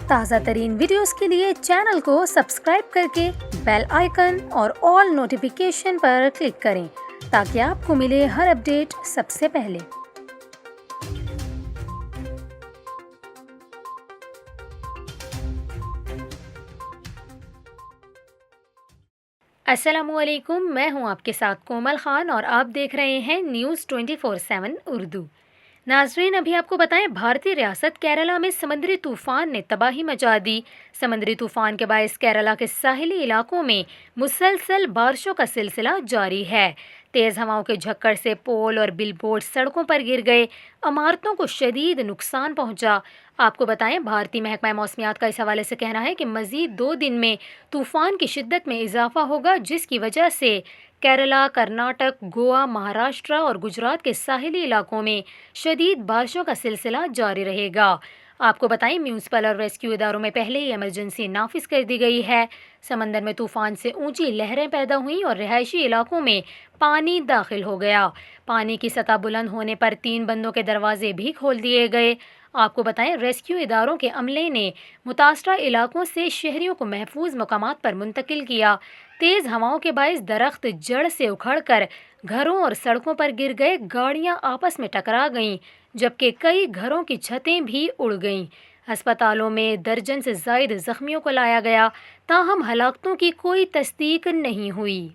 تازہ ترین ویڈیوز کے لیے چینل کو سبسکرائب کر کے بیل آئیکن اور آل نوٹیفیکیشن پر کلک کریں تاکہ آپ کو ملے ہر اپڈیٹ سب سے پہلے۔ السلام علیکم، میں ہوں آپ کے ساتھ کومل خان اور آپ دیکھ رہے ہیں نیوز 24/7 اردو۔ ناظرین، ابھی آپ کو بتائیں، بھارتی ریاست کیرلا میں سمندری طوفان نے تباہی مچا دی۔ سمندری طوفان کے باعث کیرلا کے ساحلی علاقوں میں مسلسل بارشوں کا سلسلہ جاری ہے۔ تیز ہواؤں کے جھکڑ سے پول اور بل بورڈ سڑکوں پر گر گئے، عمارتوں کو شدید نقصان پہنچا۔ آپ کو بتائیں، بھارتی محکمہ موسمیات کا اس حوالے سے کہنا ہے کہ مزید 2 دن میں طوفان کی شدت میں اضافہ ہوگا، جس کی وجہ سے کیرلا، کرناٹک، گوا، مہاراشٹر اور گجرات کے ساحلی علاقوں میں شدید بارشوں کا سلسلہ جاری رہے گا۔ آپ کو بتائیں، میونسپل اور ریسکیو اداروں میں پہلے ہی ایمرجنسی نافذ کر دی گئی ہے۔ سمندر میں طوفان سے اونچی لہریں پیدا ہوئیں اور رہائشی علاقوں میں پانی داخل ہو گیا۔ پانی کی سطح بلند ہونے پر 3 بندوں کے دروازے بھی کھول دیے گئے۔ آپ کو بتائیں، ریسکیو اداروں کے عملے نے متاثرہ علاقوں سے شہریوں کو محفوظ مقامات پر منتقل کیا۔ تیز ہواؤں کے باعث درخت جڑ سے اکھڑ کر گھروں اور سڑکوں پر گر گئے، گاڑیاں آپس میں ٹکرا گئیں، جبکہ کئی گھروں کی چھتیں بھی اڑ گئیں۔ ہسپتالوں میں درجن سے زائد زخمیوں کو لایا گیا، تاہم ہلاکتوں کی کوئی تصدیق نہیں ہوئی۔